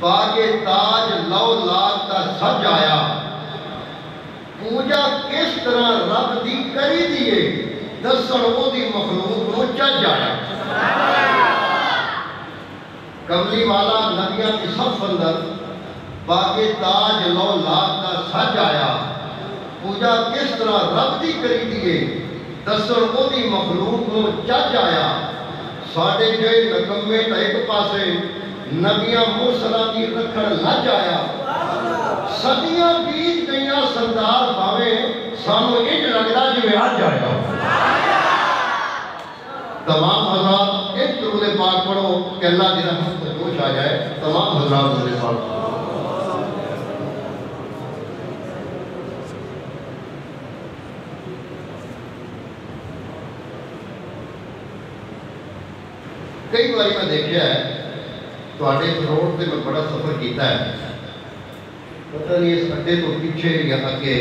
پاکے تاج لو لاکھ کا سج آیا پوجا کس طرح رب دی کری دیئے دسن او دی مخلوق نو چج آیا کملی والا نبیاں کی صف اندر پاکے تاج لو لاکھ کا سج آیا پوجا کس طرح رب دی کری دیئے دسن او دی مخلوق نو چج آیا ساڑھے جائے نکمے تا ایک پاسے نبیاں مرسلہ دی رکھڑ لج آیا صدیاں بیت گئیاں سردار بھاویں سانو انج لگدا جو آج آئے گا تمام حضرات ایک درود پاک پڑھو کہ اللہ دی رحمت پر جوش آ جائے تمام حضرات درود پاک کئی باری میں دیکھیا ہے تو آٹے اس روڈ سے میں بڑا سفر کیتا ہے پتہ نہیں اس اڈے تو پیچھے یا اگے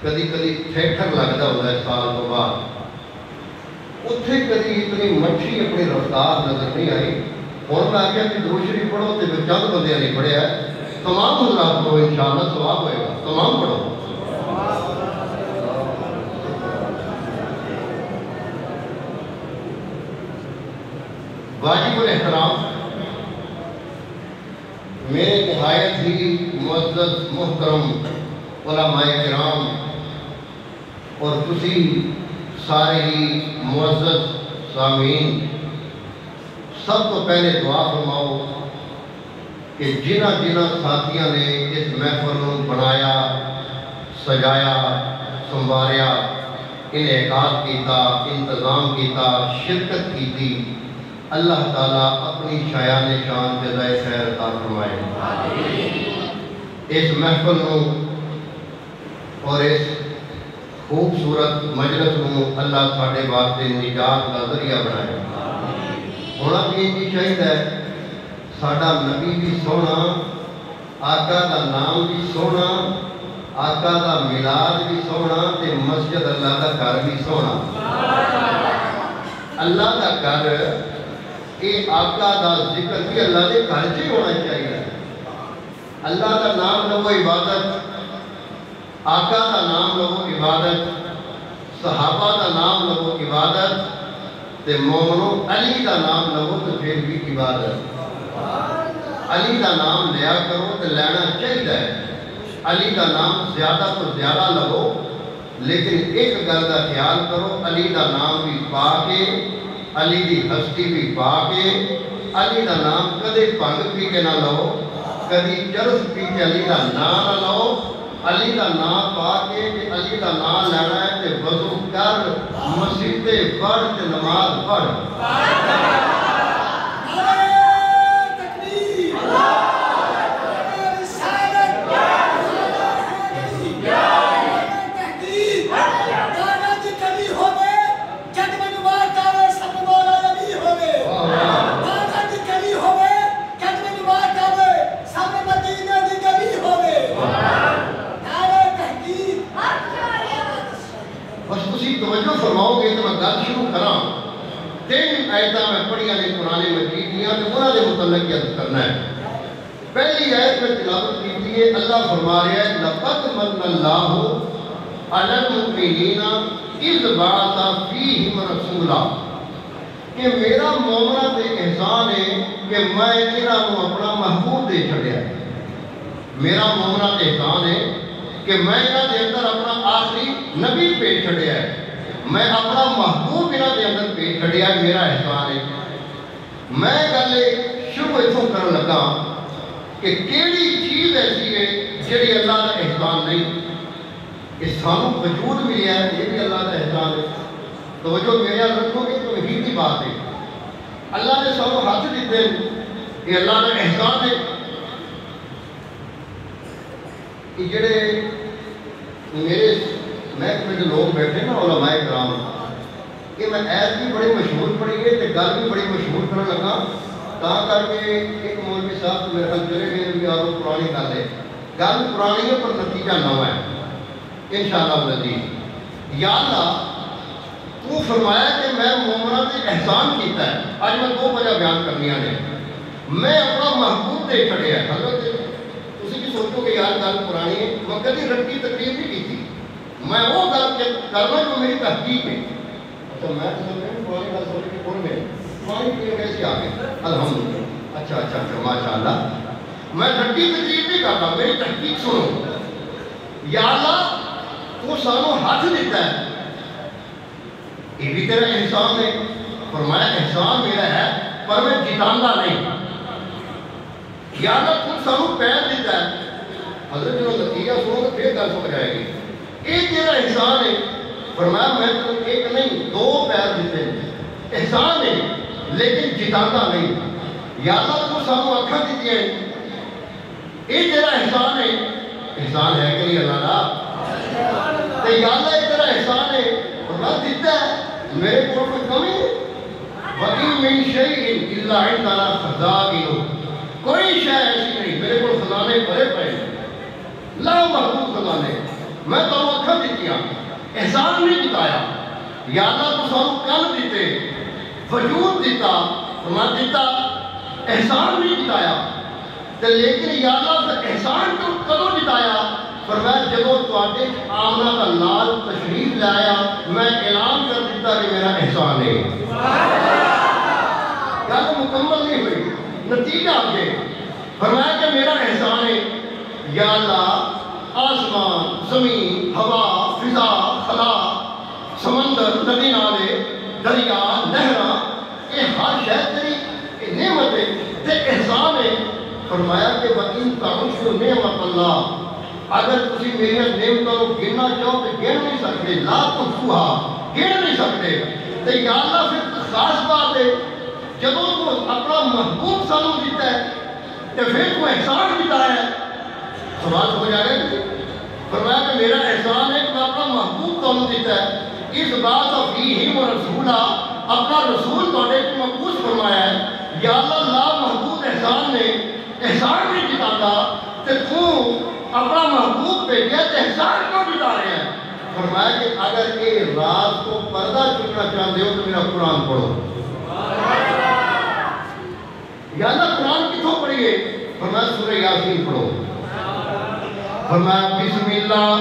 کدی کدی تھیٹر لگتا ہوتا ہے سال تو بعد اتھے کدی اتنی مچھی اپنی رفتار نظر نہیں آئی اور میں آگیا کہ درود شریف پڑھو تے میں چند بندے نہیں پڑھے ہے تمام حضرات کو انشاءاللہ ثواب ہوئے گا تمام پڑھو واجب الاحترام میرے نہایت ہی معزز محترم علماء کرام اور تسی سارے ہی معزز سامعین سب تو پہلے دعا فرماؤ کہ جنہ جنہ ساتھیاں نے اس محفل کو بنایا سجایا سنواریا انعقاد کیتا انتظام کیتا شرکت کیتی اللہ تعالیٰ اپنی شایان شان جزائے خیر عطا فرمائے اس محفل کو اور اس خوبصورت مجلس کو اللہ ساڑھے واسطے نجات کا ذریعہ بنائے ہونا بھی یہ چاہیے ہے ساڑھا نبی بھی سونا آقا دا نام بھی سونا آقا دا میلاد بھی سونا تے مسجد اللہ دا گھر بھی سونا اللہ دا گھر کہ آقا دا ذکر بھی اللہ دے گھر سے ہونا چاہیے اللہ دا نام لو عبادت آقا دا نام لو عبادت صحابہ دا نام لو عبادت تے مومنوں علی دا نام لو تو پھر بھی عبادت علی دا نام لیا کرو تے لینا چاہیے علی دا نام زیادہ تو زیادہ لگو لیکن ایک گل دا خیال کرو علی دا نام بھی پا کے علی دی ہستی بھی پا کے علی دا نام کدے پنگ پی کے نہ لو کدی چرس پی کے علی دا نام نہ لو علی دا نام پا کے کہ علی دا نام لینا ہے کہ وضو کر مسجدے پڑھ تے نماز پڑھ فرماؤ گے تو میں گل شروع کراں تین آیتاں میں پڑھیاں نے قرآن مجید دیاں تو انہاں دے متعلق یاد کرنا ہے پہلی آیت میں تلاوت کی ہے اللہ فرما رہا ہے لقد من اللہ علی المؤمنین اذ بعث فیہم رسولا کہ میرا مومنہ تے احسان ہے کہ میں انہاں کو اپنا محبوب دے چھڑیا میرا مومنہ تے احسان ہے کہ میں انہاں دے اندر اپنا آخری نبی پہ چھڑیا ہے میں اپنا محبوب انہاں دے اندر پیش چھڑیا ہے میرا احسان ہے میں گلے شروع اتھوں کر لگا کہ کیڑی چیز ایسی ہے جڑی اللہ کا احسان نہیں کہ سانو وجود ملیا ہے یہ بھی اللہ کا احسان ہے توجہ میرے یہاں رکھو گے تو یہی کی بات ہے اللہ نے سانو ہاتھ دیتے ہیں یہ اللہ کا احسان ہے کہ جڑے میرے محکمے جو لوگ بیٹھے نا علماء کرام کہ میں ایت بھی بڑی مشہور پڑھی ہے تے گل بھی بڑی مشہور کرنے لگا تا کر کے ایک مولوی صاحب میرے خیال چلے گئے بھی اور پرانی گل ہے گل پرانی ہے پر نتیجہ نواں ہے انشاءاللہ العزیز یا اللہ تو فرمایا کہ میں مومنہ سے احسان کیتا ہے آج میں دو وجہ بیان کرنیاں نے میں اپنا محبوب دے چھڑیا ہے۔ حضرت تسی بھی سوچو کہ یار گل پرانی ہے، میں کدی رٹی تقریر نہیں کی تھی، میں وہ گل کرنا جو میری تحقیق ہے۔ اچھا میں تو سمجھ رہا پرانی گل سوچ کے کون میں پانی پینے کیسے آ گئے؟ الحمدللہ۔ اچھا ماشاءاللہ، میں رٹی تقریر نہیں کرتا، میری تحقیق سنو۔ یا اللہ تو سانو ہاتھ دیتا ہے، یہ بھی تیرا احسان ہے۔ فرمایا احسان میرا ہے پر میں جتاندہ نہیں۔ یا اللہ تو سانو پیر دیتا ہے، حضرت جو نتیجہ سنو تو پھر گل سمجھ آئے گی، یہ تیرا احسان ہے۔ فرمایا میں تو ایک نہیں دو پیر دیتے ہیں، احسان ہے لیکن جتاندہ نہیں۔ یا اللہ تو سانو اکھاں دیتی ہیں، یہ تیرا احسان ہے۔ احسان ہے کہ نہیں اللہ کا؟ تو یا اللہ یہ تیرا احسان ہے اور میں دیتا ہے، میرے کو کوئی کمی ہے؟ وَإِن مِّن شَيْءٍ إِلَّا عِندَنَا خَزَائِنُهُ، کوئی شے ایسی نہیں، میرے کو خزانے بھرے پڑے لا محدود خزانے، میں تو اکھاں دیتی ہوں، احسان نہیں جتایا۔ یا اللہ تو سانو کل دیتے، وجود دیتا، فرما دیتا، احسان نہیں جتایا۔ لیکن یا اللہ کا احسان تو کدوں جتایا؟ فرمایا جب تواڈے آمنہ کا لال تشریف لایا، میں اعلان کر دیتا کہ میرا احسان ہے۔ گل مکمل نہیں ہوئی، نتیجہ آگے فرمایا کہ میرا احسان ہے۔ یا اللہ آسمان، زمین، ہوا، فضا، خلا، سمندر، ندی نالے، دریا، نہراں، یہ ہر شے تیری نعمت ہے تے احسان ہے۔ فرمایا کہ وَإِن تَعُدُّوا نِعْمَتَ اللَّهِ، اگر تسی میری نعمتوں کو گننا چاہو تو گن نہیں سکتے، لا تحصوها، گن نہیں سکتے۔ تو یا اللہ پھر خاص بات ہے جب تو اپنا محبوب سانو دیتا ہے تو پھر تو احسان دیتا ہے۔ سوال سمجھ آ گیا کہ فرمایا کہ میرا احسان ہے کہ اپنا محبوب سانو دیتا ہے۔ اس بات فیہم رسولہ، اپنا رسول توڑے کو مقبوض فرمایا ہے۔ یا اللہ لا محبوب احسان نے احسان نہیں جتاتا، تو تو اپنا محبوب پہ گیا تو احسان کیوں جتا رہے ہیں؟ فرمایا کہ اگر یہ رات کو پردہ چکنا چاہتے ہو تو میرا قرآن پڑھو۔ یا اللہ قرآن کتوں پڑھیے؟ فرمایا سورہ یاسین پڑھو۔ فرمایا بسم اللہ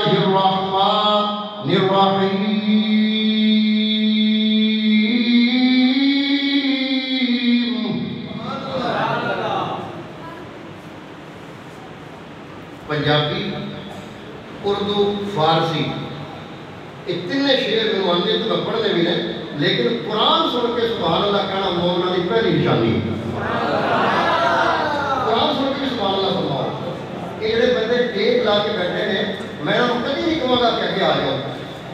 الرحمن الرحیم، پنجابی، اردو، فارسی، اتنے شعر میں آتے تو میں پڑھنے بھی نہیں، لیکن قرآن سن کے سبحان اللہ کہنا مومنہ کی پہلی نشانی ہے۔ قرآن سن کے سبحان اللہ فرماؤ۔ یہ جڑے بندے ٹیک لا کے بیٹھے ہیں، میں نے کبھی نہیں کہوں گا کہ آگے آ جاؤ،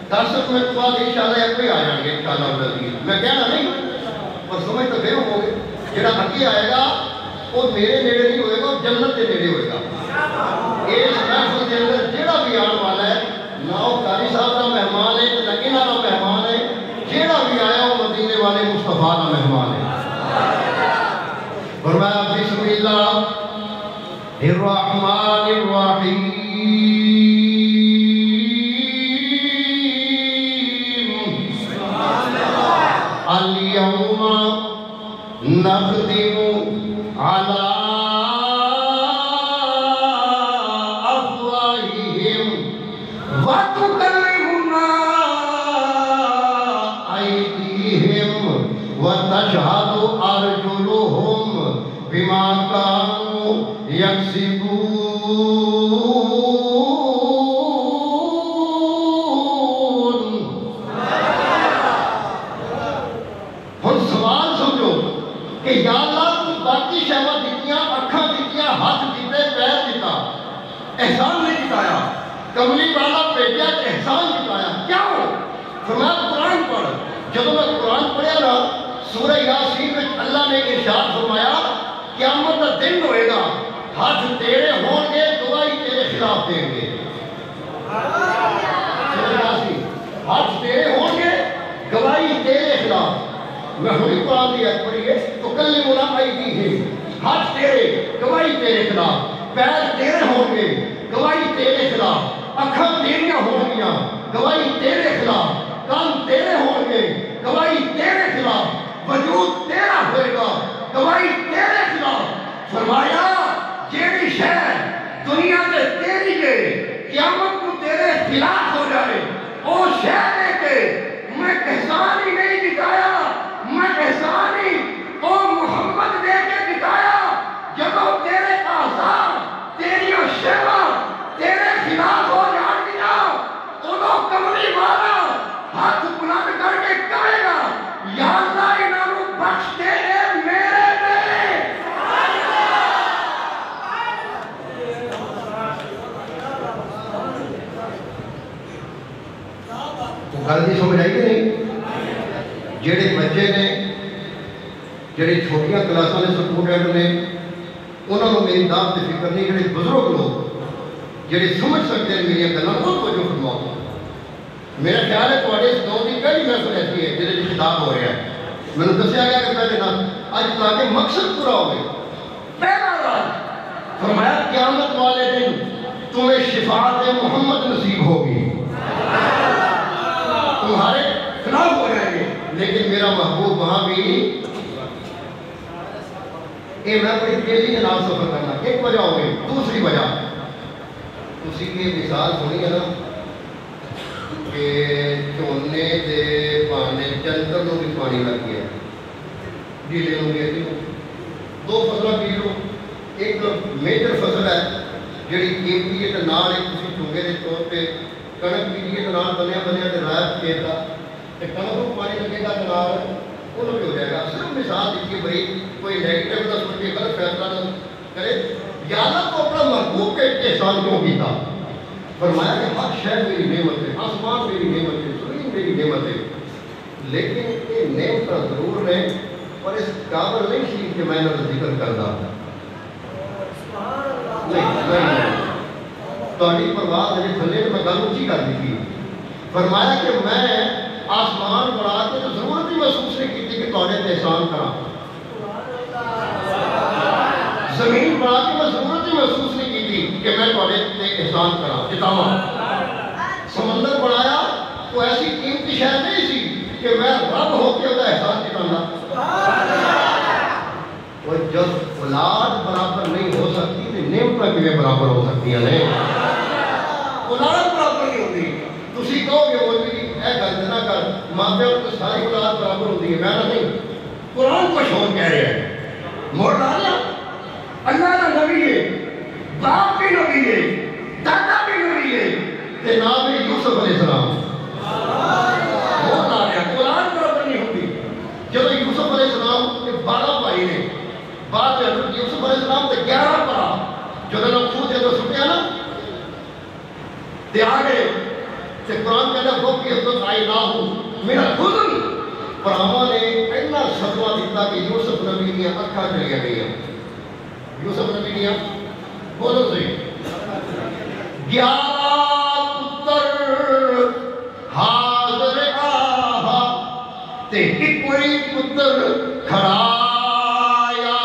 10 منٹ بعد انشاءاللہ ایک بھی آ جائیں گے انشاءاللہ۔ میں کہنا نہیں اور سمجھ تو پھر ہوں گے، جڑا اگے آئے گا وہ میرے نیڑے نہیں ہوئے گا، جنت کے نیڑے ہوئے گا۔ اس محفل کے اندر جڑا بھی آنے والا ہے، نہ وہ قاری صاحب کا مہمان ہے نہ انہاں کا مہمان ہے، جڑا بھی آیا وہ مدینے والے مصطفیٰ کا مہمان ہے۔ فرمایا بسم اللہ الرحمن الرحیم، اليوم نختم علی وَتَشْهَدُ أَرْجُلُهُمْ بِمَا كَانُوا يَكْسِبُونَ۔ ہن سوال سمجھو کہ یا اللہ تو باقی شہوت دیتیاں، اکھاں دیتیاں، ہاتھ دیتے، پیر دیتا، احسان نہیں جتایا، کملی والا بھیجا تو احسان جتایا، کیا ہو؟ فرمایا قرآن پڑھ۔ جب میں قرآن پڑھیا نا سورہ یاسین میں اللہ نے ارشاد فرمایا قیامت کا دن ہوئے گا، ہاتھ تیرے ہون گے، گواہی تیرے خلاف دیں گے۔ سورہ یاسین، ہاتھ تیرے ہون گے، گواہی تیرے خلاف۔ میں ہوئی قرآن دی آیت پڑھی ہے تو کلمنا ایدیہم، ہاتھ تیرے، گواہی تیرے خلاف، پیر تیرے ہون گے، گواہی تیرے خلاف، اکھاں تیریاں ہون گیاں، گواہی تیرے خلاف، کان تیرے ہون گے، گواہی وجود تیرا ہوئے گا، گواہی تیرے خلاف۔ فرمایا جیڑی شہر دنیا تے تیری ہے قیامت کو تیرے خلاف ہو جائے، او شہر ہے کہ میں احسان ہی نہیں دکھایا، میں احسان ہی او محمد دے کے دکھایا، جب تیرے آزاد تیری شہوہ تیرے خلاف ہو جان دیا، انہوں کملی مارا ہاتھ بلند کر کے کہے گا یا اللہ انہوں بخش دے میرے دے۔ تو غلطی سمجھ آئی کہ نہیں؟ جڑے بچے نے جڑے چھوٹیاں کلاسوں نے سٹوڈنٹ نے انہوں نے میری دعوت فکر نہیں، جڑے بزرگ لوگ جڑے سمجھ سکتے ہیں میری گلاں وہ توجہ فرماؤ۔ میرا خیال ہے تھوڑے اس دور کی پہلی محفل ایسی ہے جہاں خطاب ہو رہا ہے، میں نے دسیا گیا کہ پہلے نہ اج تاکہ مقصد پورا ہو گئے۔ پہلا راز فرمایا قیامت والے دن تمہیں شفاعت محمد نصیب ہوگی، تمہارے خلاف ہو جائیں گے لیکن میرا محبوب وہاں بھی۔ میں بڑی تیزی کے نام سفر کرنا، ایک وجہ ہو گئی۔ دوسری وجہ اسی کی مثال سنی ہے نا کہ جھونے دے پانے جنتر نو بھی پانی لگ گیا، ڈیلے ہو گیا جی۔ دو فصلیں بی لو، ایک میجر فصل ہے جڑی قیمتی ہے تے نال ایک تسی چونگے دے طور پہ کنک بیجیے تے نال بنیا بنیا تے رائب کھیت دا تے کنک نو پانی لگے گا تے نال انہوں بھی ہو جائے گا۔ صرف مثال دیکھیے بھائی کوئی نیگیٹو نہ سوچ کے غلط فیصلہ نہ کرے۔ یا اللہ تو اپنا محبوب کے احسان کیوں کیتا؟ فرمایا کہ ہر شہر میری نعمت ہے، آسمان میری نعمت ہے، زمین میری نعمت ہے، لیکن یہ نعمت ضرور ہے اور اس قابل نہیں سی کہ میں نے ذکر کردا نہیں۔ تہاڈی پرواز ہے تھلے میں گل اونچی کر دی۔ فرمایا کہ میں آسمان بنا کے ضرورت ہی محسوس نہیں کی کہ تہاڈے تے احسان کراں، زمین بنا کے میں ضرورت ہی محسوس نہیں کی کہ میں تہاڈے تے احسان کراں جتاواں، سمندر بنایا تو ایسی قیمتی شے نہیں سی کہ میں رب ہو کے ਉਹਦਾ احسان جتانا۔ اور جب اولاد برابر نہیں ہو سکتی تو نعمتیں کیویں برابر ہو سکتی ہیں؟ اولاد برابر نہیں ہوتی۔ تسی کہو گے وہ بھی اے گل نہ کر، ماں پیو تو ساری اولاد برابر ہوتی ہے، میں نہیں۔ قرآن کچھ اور کہہ رہے ہیں، موڑ ڈالیا اللہ کا نبی ہے، باپ بھی نبی ہے، دادا بھی نبی ہے، تے نام ہے یوسف علیہ السلام۔ موڑ ڈالیا قرآن برابر نہیں ہوتی۔ جب یوسف علیہ السلام کے 12 بھائی نے، بعد میں حضرت یوسف علیہ السلام تے 11 پڑھا، جو نے خود جب سٹیا نا تے آگے تے قرآن کہتا ہے وہ کی عزت آئی نہ ہو میرا حزن، پراواں نے اتنا صدمہ دیتا کہ یوسف نبی دیا اکھاں چلیاں گئیاں۔ یوسف نبی دیا بولو صحیح 11 پتر حاضر آہا تے ایک کوئی پتر کھڑایا،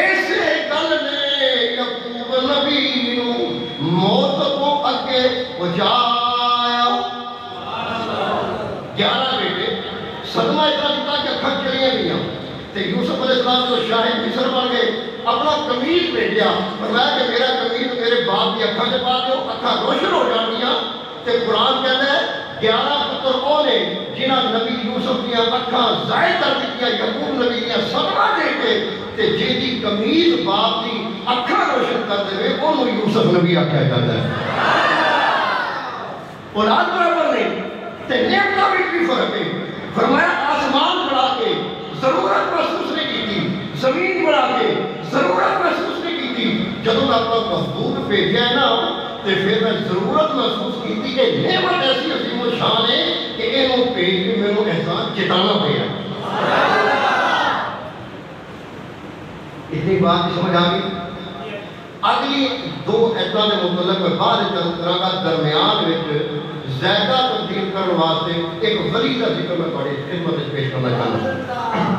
ایسے گل نے یعقوب نبی نو موت کو اگے پہنچایا۔ 11 بیٹے، صدمہ اتنا دیتا کہ اکھاں چلیاں گئیاں تے یوسف علیہ السلام جو شاہد مصر بن گئے اپنا قمیض بھیجیا، فرمایا کہ میرا قمیض میرے باپ کی اکھاں سے پا دیو، اکھاں روشن ہو جانیاں۔ تے قرآن کہتا ہے 11 پتر وہ نے جنہاں نبی یوسف دیا اکھاں ظاہر کر دیا، یعقوب نبی دیا صدمہ دے کے تے جیدی قمیض باپ دی اکھاں روشن کر دے انہوں یوسف نبی آکھیا جاتا ہے۔ اولاد برابر نہیں تے نعمتاں وچ بھی فرق ہے۔ فرمایا آسمان بنا کے ضرورت محسوس نہیں کی تھی، زمین بنا کے ضرورت محسوس نہیں کی تھی، جب میں اپنا محبوب بھیجا ہے نا تے پھر میں ضرورت محسوس کی تھی کہ نعمت ایسی عظیم و شان ہے کہ انہوں بھیج کے میرے احسان جتانا پڑا۔ اتنی بات سمجھ آ گئی؟ اگلی 2 ایتاں دے متعلق میں بعد طرح کا درمیان وچ زیادہ تبدیل کرنے واسطے ایک ولی کا ذکر میں تھوڑی خدمت میں پیش کرنا چاہتا ہوں۔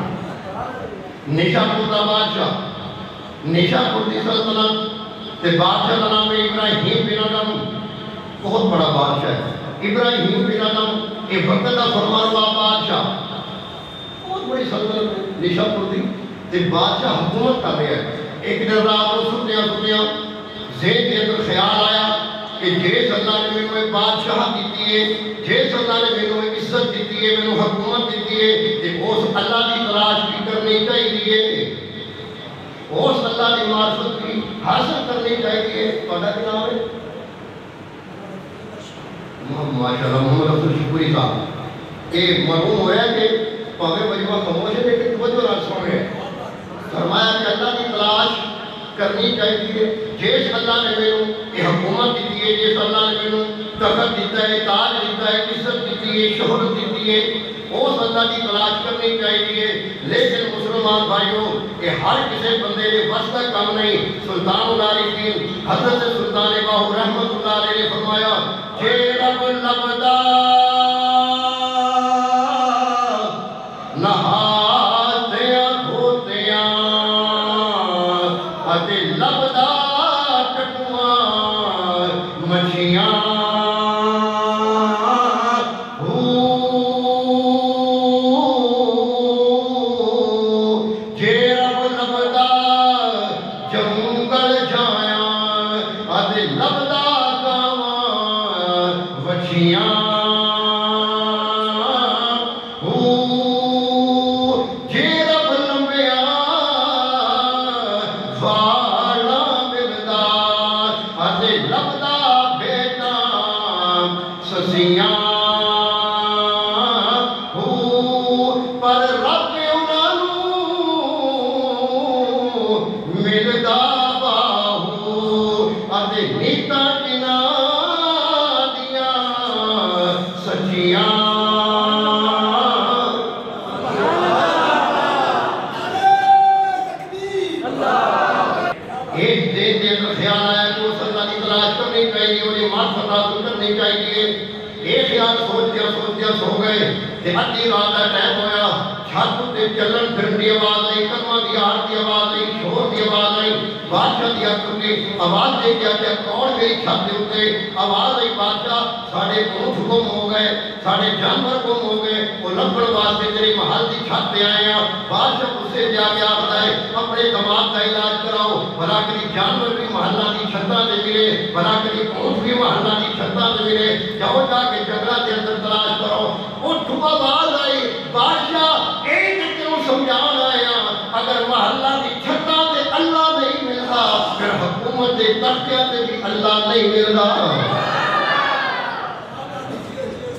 نیشاپور کا بادشاہ، نیشاپور کی سلطنت تے بادشاہ کا نام ہے ابراہیم بن ادم، بہت بڑا بادشاہ ہے۔ ابراہیم بن ادم یہ وقت کا فرمانروا بادشاہ بہت بڑی سلطنت نشا پور دی تے بادشاہ حکومت کر رہے ہیں. ایک دن رات کو ستیاں ذہن کے اندر خیال آیا کہ جیس اللہ نے میں نے بادشاہ دیتی ہے، جیس اللہ نے میں نے عزت دیتی ہے، میں نے حکومت دیتی ہے، کہ اس اللہ کی تلاش بھی کرنی چاہیے، اس اللہ کی معرفت بھی حاصل کرنی چاہیے. پتہ کیا نام ہے؟ ماشاءاللہ محمد رسول شکوری صاحب. ایک مرحوم ہوا ہے کہ پاوے مجمع خاموش ہے لیکن توجہ نہ سن رہے ہیں. فرمایا کہ اللہ کی تلاش کرنی چاہیے. جیس اللہ نے میں نے حکومت دیتی ہے، جیس اللہ نے میں نے تخت دیتا ہے، تاج دیتا ہے، عزت دیتی ہے، شہرت دیتی ہے، اس اللہ کی تلاش کرنی چاہیے. لیکن مسلمان بھائیوں کہ ہر کسی بندے نے بس کا کام نہیں. سلطان العارفین حضرت سلطان باہو رحمت اللہ علیہ نے فرمایا کہ رب لبدا نہاتیاں دھوتیاں اتے لبدا ٹکواں مچھیاں سو گئے کہ ادھی رات کا ٹائم ہویا. چھت تے چلن پھرن دی آواز آئی، کلمہ دی آہٹ دی آواز آئی، شور دی آواز آئی. بادشاہ دی اکھ کی آواز دے کے آیا کون گئی چھت دے اوتے؟ آواز آئی بادشاہ ساڈے اونٹ گم ہو گئے، ساڈے جانور گم ہو گئے، وہ لبھن واسطے تیری محل دی چھت تے آئے ہیں. بادشاہ غصے جا کے آخدا ہے اپنے دماغ کا علاج کراؤ، بھلا کری جانور بھی محلہ دی چھتاں تے ملے، بھلا کری اونٹ بھی محلہ دی چھتاں تے ملے، جاؤ جا کے جنگلاں دے اندر تلاش کرو. اٹھ آواز آئی بادشاہ ایک تینوں سمجھان آیا اگر محلہ کی چھتاں تے اللہ نہیں ملتا پھر حکومت دے تختیاں تے بھی اللہ نہیں ملتا.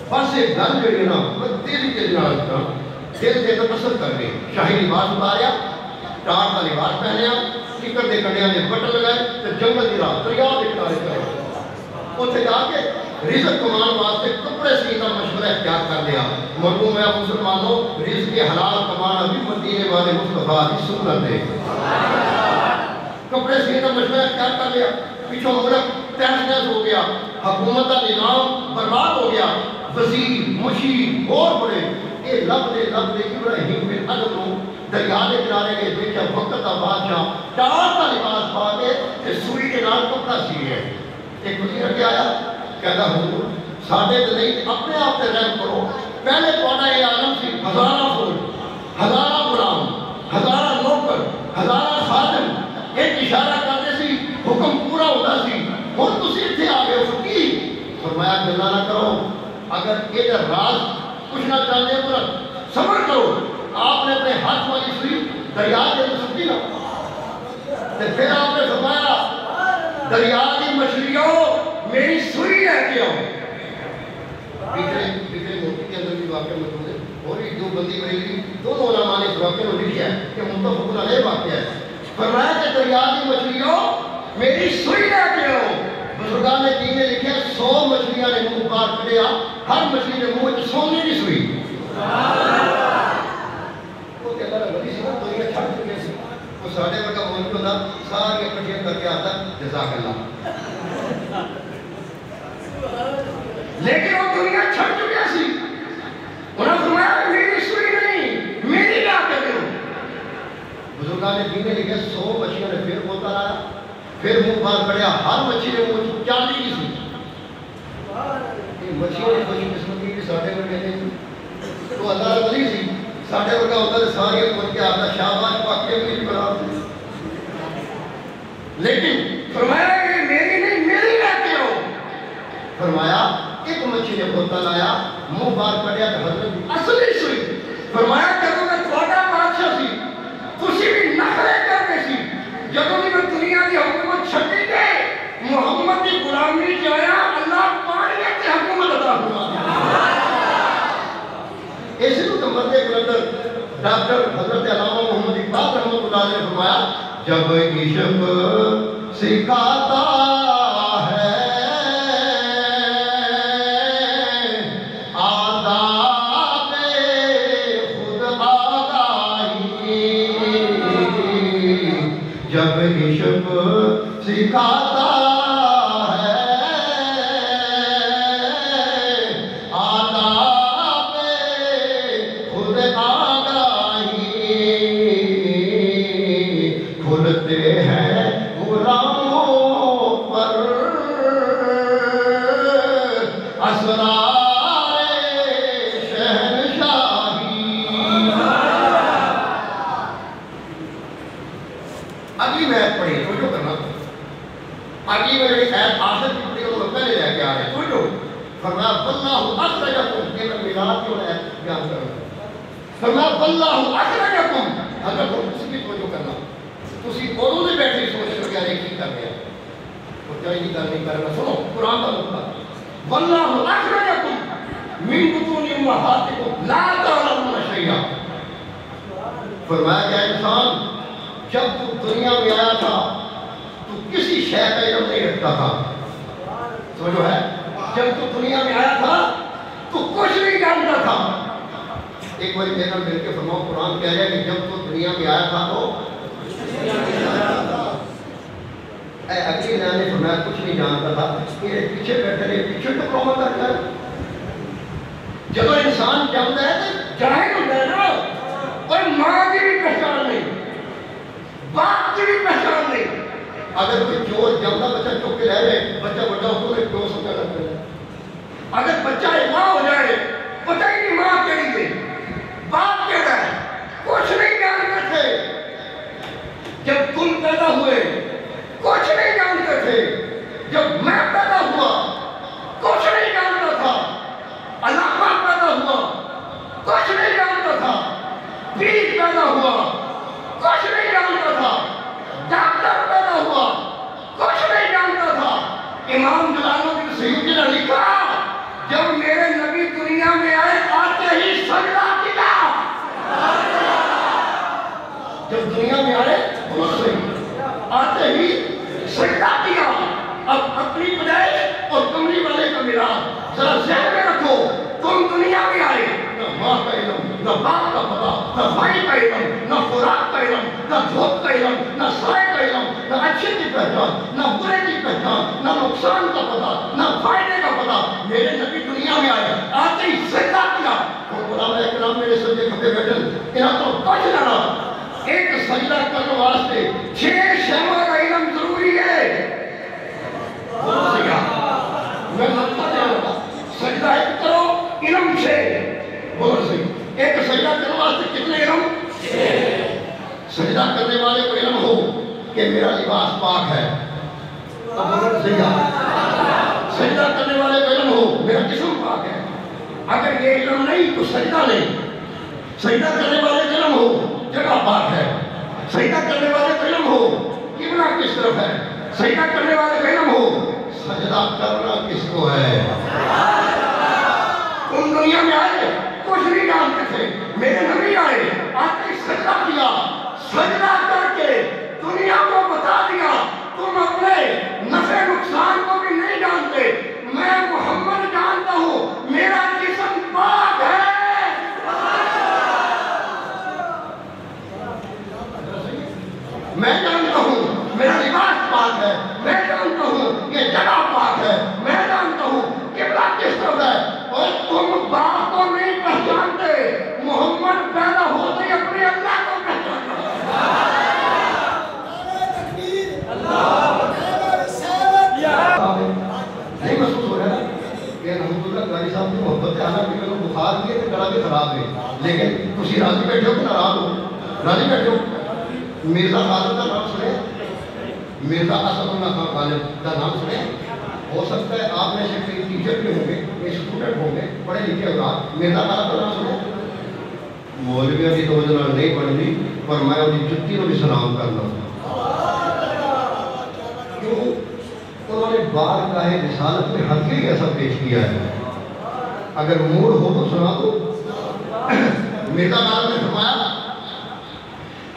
بس ایک گل جو ہے نا دل کے جناب کا دل کے اثر کر رہے. شاہی لباس اتاریا، ٹاٹ کا لباس پہنیا، ٹکر دے کنڈیاں دے بٹن لگائے تو جنگل دی راہ دریا دے کنارے چلے. اتنے جا کے رزق کمان واسطے کپڑے سینے کا مشورہ اختیار کر لیا. مرحوم ہے مسلمانوں رزق کے حلال کمانا بھی مدینے والے مصطفیٰ کی سنت ہے. کپڑے سینے کا مشورہ اختیار کر لیا. پیچھوں ملک تہس نہس ہو گیا، حکومت کا نظام برباد ہو گیا. وزیر مشیر اور بڑے یہ لب دے ابراہیم بن ادم دریا کے کنارے گئے. دیکھا وقت کا بادشاہ ٹاٹ کا لباس پا کے سوئی کے نال کپڑا سی ہے. ایک وزیر کے آیا کہتا حضور ساڈے تے نہیں اپنے آپ تے رحم کرو. پہلے تہاڈا یہ عالم سی ہزاراں فوج، ہزاراں غلام، ہزاراں نوکر، ہزاراں خادم ایک اشارہ کرتے سی حکم پورا ہوتا سی. ہن تسی ایتھے آ گئے ہو کی؟ فرمایا گلا نہ کرو، اگر یہ راز پوچھنا چاہتے ہیں تو صبر کرو. آپ نے اپنے ہاتھ والی سوئی دریا کے اندر سٹی نا پھر آپ نے فرمایا دریا کی مچھلیوں میری سوئی لے کے آؤ. پچھلے موتی کے اندر بھی واقعہ موجود ہے اور بھی دو بندی بریلوی دونوں علماء نے اس واقعے کو لکھا ہے کہ متفق علیہ واقعہ ہے. فرمایا کہ دریا کی مچھلیوں میری سوئی لے کے آؤ. بزرگان نے دین نے لکھا 100 مچھلیاں نے منہ پار کھڑیا، ہر مچھلی نے منہ سونے کی سوئی. وہ کہتا ہے بڑی سمجھ تو یہ چھڑ چکے سی. وہ ساڑھے ورگا موجود ہوتا سارے کٹھے کر کے آتا جزاک اللہ. لیکن وہ دنیا چھڑ چکے سی. انہوں نے فرمایا میری سوئی نہیں میری لا کے دو. بزرگان نے دین نے لکھا 100 مچھلیاں نے پھر بولتا رہا، پھر منہ باہر کھڑیا، ہر مچھلی نے منہ چاندی کی سی. یہ مچھلیوں نے خوش قسمتی کی ساڑھے ورگے نے تو اللہ ولی سی ساڑھے ورگا ہوتا ہے ساری پہنچ کے آتا شاباش پاکے بھی بنا دیں. لیکن فرمایا یہ میری نہیں میری رہتے ہو. فرمایا ایک مچھی نے بوتل لایا منہ بار کڑیا تو حضرت اصلی سوئی. فرمایا جدو میں تھوڑا بادشاہ سی تسی بھی نخرے کرنے سی جدو بھی میں دنیا کی حکومت چھٹی گئے محمد کی غلامی جایا اللہ پانی کی حکومت عطا ہوا. اسی تو مرد کلندر ڈاکٹر حضرت علامہ محمد اقبال رحمۃ اللہ علیہ نے فرمایا جب عشق سکھاتا ہے آداب خود آگاہی جب عشق سکھاتا اللہ اخرجکم. اگر تم اس کی توجہ کرنا تسی اردو سے بیٹھے سوچ لو یار کی کر رہے ہیں تو کیا یہ نہیں کرنا. سنو قرآن کا مطلب واللہ اخرجکم من بطون امہاتکم لا تعلمون شیئا. فرمایا کہ انسان جب تو دنیا میں آیا تھا تو کسی شے کا علم نہیں رکھتا تھا. سمجھو ہے جب تو دنیا میں آیا تھا تو کچھ نہیں جانتا تھا. ایک بار میرا مل کے فرماؤ قرآن کہہ رہا ہے کہ جب تو دنیا میں آیا تھا تو اے اگلی نے فرمایا کچھ نہیں جانتا تھا. یہ پیچھے بیٹھے رہے پیچھے تو پرومو کرتا ہے. جب انسان جمتا ہے تو جاہل ہوتا ہے نا. اور ماں کی بھی پہچان نہیں باپ کی بھی پہچان نہیں. اگر کوئی چور جمتا بچہ چوک کے رہ رہے بچہ بڑا ہو تو کیوں سمجھا لگتا ہے. اگر بچہ ایک ماں ہو جائے پتہ ہی نہیں ماں کہی گئی باپ کہتا ہے کچھ نہیں جانتے تھے. جب تم پیدا ہوئے کچھ نہیں جانتے تھے. جب میں پیدا ہوا کچھ نہیں جانتا تھا. علامہ پیدا ہوا کچھ نہیں جانتا تھا. پیر پیدا ہوا کچھ نہیں جانتا تھا. ڈاکٹر پیدا ہوا کچھ نہیں جانتا تھا. امام جلال الدین سیوطی نے لکھا جب میرے نبی دنیا میں آئے آتے ہی سجدہ کیا. جب دنیا میں آئے آتے ہی سجدہ کیا. اب اپنی پیدائش اور کملی والے کا ملا ذرا ذہن میں رکھو. تم دنیا میں آئے نہ ماں کا علم نہ باپ کا پتہ نہ بھائی کا علم نہ خوراک کا علم نہ دھوپ کا علم نہ سائے کا علم نہ اچھے کی پہچان نہ برے کی پہچان نہ نقصان کا پتہ نہ فائدے کا پتہ. میرے نبی دنیا میں آئے آتے ہی سجدہ کیا. اور علماء اکرام میرے سجدے کھپے بیٹھے انہاں تو کچھ نہ رہا. ایک سجدہ کرنے واسطے 6 شیواں کا علم ضروری ہے. میں لگتا ہے سجدہ ایک کرو علم 6 بہت صحیح. ایک سجدہ کرنے واسطے کتنے علم 6. سجدہ کرنے والے کو علم ہو کہ میرا لباس پاک ہے. سجدہ کرنے والے کو علم ہو میرا جسم پاک ہے. اگر یہ علم نہیں تو سجدہ نہیں. سجدہ کرنے والے کو علم ہو جگہ پاک ہے. سجدہ کرنے والے کو علم ہو قبلہ کس طرف ہے. سجدہ کرنے والے کو علم ہو سجدہ کرنا کس کو ہے. تم دنیا میں آئے کچھ نہیں جانتے تھے. میرے نبی آئے آتے سجدہ کیا. سجدہ کر کے دنیا کو بتا دیا تم اپنے نفع نقصان کو بھی نہیں جانتے. میں محمد جانتا ہوں میرا جسم پاک ہے. میں جانتا ہوں میرا لباس پاک ہے. میں جانتا ہوں یہ جگہ پاک ہے. میں جانتا ہوں قبلہ کس طرف ہے. اور تم باپ کو نہیں پہچانتے. محمد پیدا ہوتے ہی اپنے اللہ کو پہچانتے. نہیں محسوس ہو رہا ہے کہ الحمدللہ قاری صاحب کی محبت ہے. حالانکہ میں نے بخار دیے تو گلا بھی خراب ہے لیکن خوشی راضی بیٹھے ہو کہ ناراض ہو؟ راضی بیٹھے ہو؟ مرزا غالب کا نام سنے؟ مرزا اسد اللہ خان غالب کا نام سنے؟ ہو سکتا ہے آپ میں سے کوئی ٹیچر بھی ہوں گے، اسٹوڈنٹ ہوں گے، پڑھے لکھے ہوگا، مرزا غالب کا نام سنے؟ مولویوں کی تو جنہوں نہیں پڑھنی، پر میں انہیں جتی کو بھی سلام کرنا ہوں۔ کیوں؟ انہوں نے بارگاہ رسالت میں حق ہی ایسا پیش کیا ہے۔ اگر موڈ ہو تو سنا دو۔ مرزا غالب نے فرمایا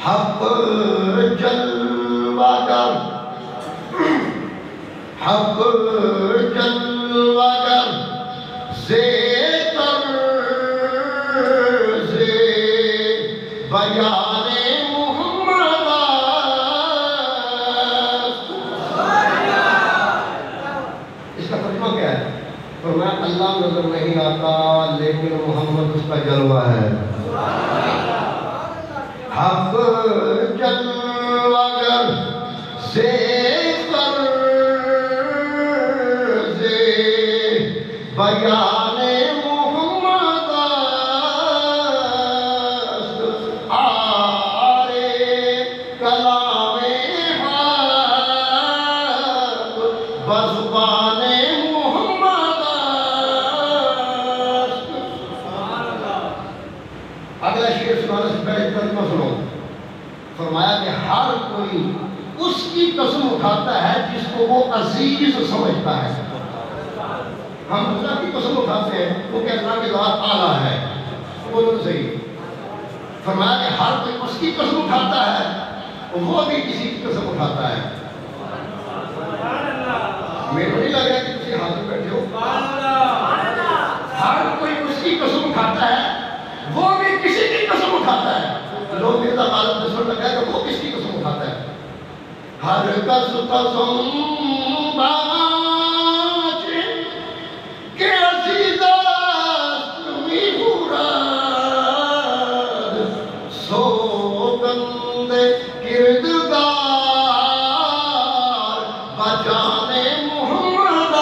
حق جلوہ گر، حق جلوہ گر زیتر زی بیان محمد است۔ اس کا ترجمہ کیا ہے؟ فرمایا اللہ نظر نہیں آتا لیکن محمد اس کا جلوہ ہے۔ حق جلوہ گر زیتر زی بیان محمد است، آرے کلام حق بزبان محمد است۔ اگلا شعر سنانے سے پہلے ترجمہ سنو۔ فرمایا کہ ہر کوئی اس کی قسم اٹھاتا ہے جس کو وہ عزیز سمجھتا ہے۔ ہم اللہ کی قسم اٹھاتے ہیں وہ کہ اللہ کی ذات اعلیٰ ہے، بولو صحیح۔ فرمایا کہ ہر کوئی اس کی قسم اٹھاتا ہے، وہ بھی کسی کی قسم اٹھاتا ہے۔ میرے کو نہیں لگ رہا کہ تسی حاضر بیٹھے ہو۔ ہر کوئی اس کی قسم اٹھاتا ہے، وہ بھی کسی کی قسم اٹھاتا ہے۔ لوگ مرزا غالب نے سن لگا ہے کہ وہ کس کی قسم اٹھاتا ہے۔ ہر کس قسم باچ کہ عزیز است میخورد، سوگند کردگار بجان محمد است۔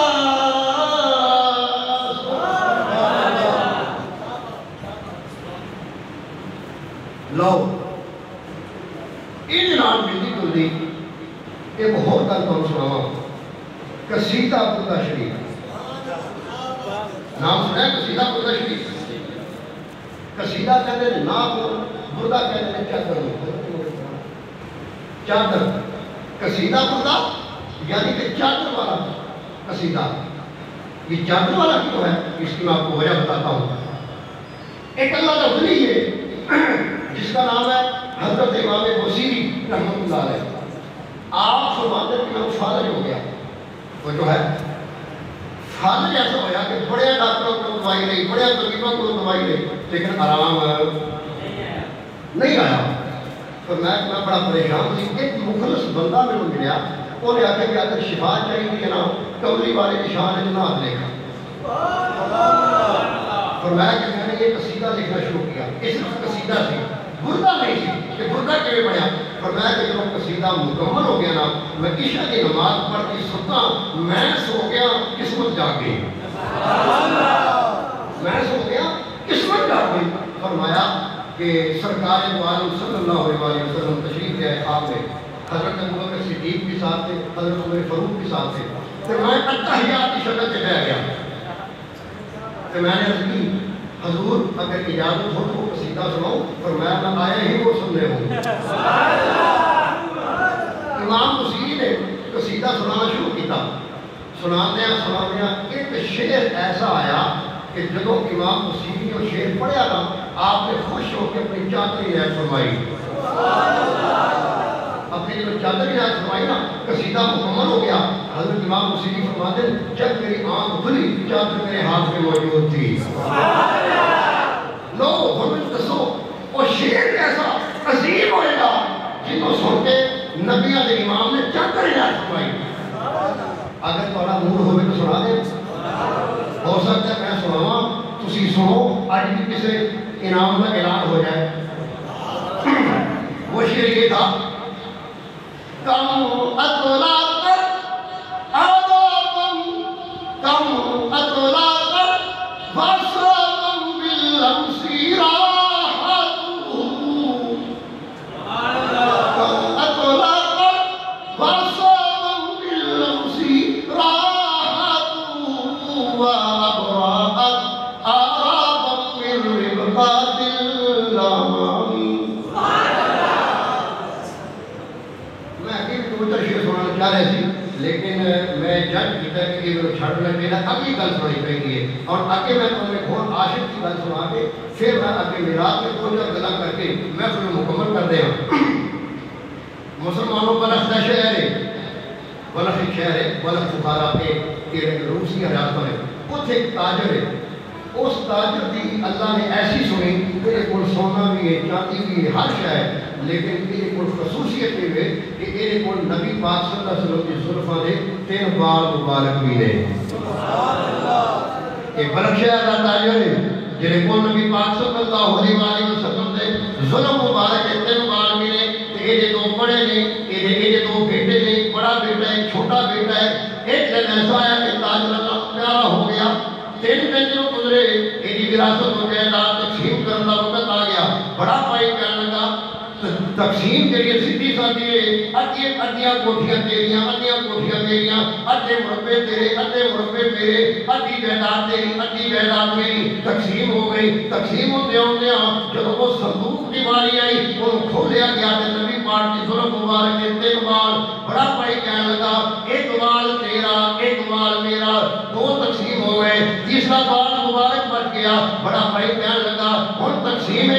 لو یہ جناب ملتی جلدی ایک اور گل تمہیں سناواں۔ قصیدہ بردہ شریف نام سنا ہے؟ قصیدہ بردہ شریف قصیدہ کہتے ہیں نام، بردہ کہتے ہیں چادر۔ چادر قصیدہ بردہ یعنی کہ چادر والا قصیدہ۔ یہ چادر والا کیوں ہے اس کی میں آپ کو وجہ بتاتا ہوں۔ ایک اللہ کا ولی ہے جس کا نام ہے حضرت امام بصیری رحمۃ اللہ علیہ۔ آپ فرماتے ہیں کہ میں فالج ہو گیا، وہ جو ہے فالج ایسا ہوا کہ بڑے ڈاکٹروں کو دوائی لئی، بڑے طبیبوں کو دوائی لئی، لیکن آرام نہیں آیا۔ تو میں بڑا پریشان تھی۔ ایک مخلص بندہ میں ملیا، انہیں آکھا کہ اگر شفا چاہیے نا کملی والے نشان ہے جنات لے کھا۔ فرمایا کہ میں نے یہ قصیدہ لکھنا شروع کیا۔ اس وقت قصیدہ سی، بردہ نہیں سی کہ بردہ کیویں بنیا۔ فرمایا کہ جب قصیدہ مکمل ہو گیا نا، میں عشاء کی نماز پڑھ کے ستا، میں سو گیا، قسمت جاگ گئی۔ میں سو گیا، قسمت جاگ گئی۔ فرمایا کہ سرکار دو عالم صلی اللہ علیہ وسلم تشریف لے آئے خواب میں۔ حضرت ابوبکر صدیق کے ساتھ تھے، حضرت عمر فاروق کے ساتھ تھے۔ تو میں اتحیات کی شکل سے بیٹھ گیا۔ تو میں نے عرض کی حضور اگر اجازت ہو تو قصیدہ سناؤں؟ فرمایا میں آیا ہی وہ سننے ہوں۔ امام بصیری نے قصیدہ سنانا شروع کیا۔ سناندیا ایک شعر ایسا آیا کہ جب امام بصیری نے وہ شعر پڑھا نا، آپ نے خوش ہو کے اپنی چادر عنایت فرمائی۔ اپنی جو چادر عنایت فرمائی نا، قصیدہ مکمل ہو گیا۔ حضرت امام بصیری فرماتے ہیں جب میری آنکھ کھلی چادر میرے ہاتھ میں موجود تھی۔ لو ہمیں دسو وہ شعر کیسا عظیم ہوئے گا جن کو سن کے نبیوں کے امام نے چادر عنایت فرمائی۔ اگر تھوڑا موڈ ہوئے تو سنا دیں، ہو سکتا ہے میں سناواں تسی سنو، آج بھی کسی انعام کا اعلان ہو جائے۔ وہ شعر یہ تھا کم اطلاقت عذابم کم اطلاقت واسرابم بالامسی راحتو کر رہے سی لیکن میں جج کیتا کہ یہ میرے چھڑنا میرا اگلی گل سنائی پہ ہے اور آگے میں تمہیں بہت عاشق کی گل سنا کے پھر میں آگے میراث کے دو چار گلا کر کے میں پھر مکمل کر دیا مسلمانوں بلخ کا شہر ہے بلخ ایک شہر ہے بلخ بخارا کے روسی ریاستوں میں اتنے ایک تاجر ہے اس تاجر کی اللہ نے ایسی سنی میرے کو سونا بھی ہے چاندی بھی ہے ہر شے ہے لیکن میرے کو خصوصیت یہ ہے کہ میرے کو نبی پاک صلی اللہ علیہ وسلم کی زلفاں نے 3 بال مبارک بھی نے یہ بلخ شہر کا تاجر ہے جنہیں کو نبی پاک صلی اللہ علیہ وسلم نے ظلم مبارک کے 3 بال بھی نے یہ 2 بڑے نے یہ 2 بیٹے نے بڑا بیٹا ہے چھوٹا بیٹا ہے ایک دن ایسا آیا کہ تاجر اللہ پیارا ہو گیا 3 دن جو گزرے یہ وراثت ہو جائیداد تقسیم کرنا وقت آ گیا بڑا بھائی کہنے لگا تقسیم کے لیے سیدھی سادھی ہے ادھیاں کوٹھیاں تیریاں ادھیاں کوٹھیاں میریاں ادھے مربے تیرے ادھے مربے میرے ادھی جائیداد تیری ادھی جائیداد میری تقسیم ہو گئی تقسیم ہوتے ہوتے جب وہ صندوق کی باری آئی وہ کھولیا گیا کہ نبی پاک کی ظلم مبارک کے 3 بال بڑا بھائی کہنے لگا 1 بال تیرا 1 بال میرا 2 تقسیم ہو گئے تیسرا بال مبارک بچ گیا بڑا بھائی کہنے لگا ہن تقسیم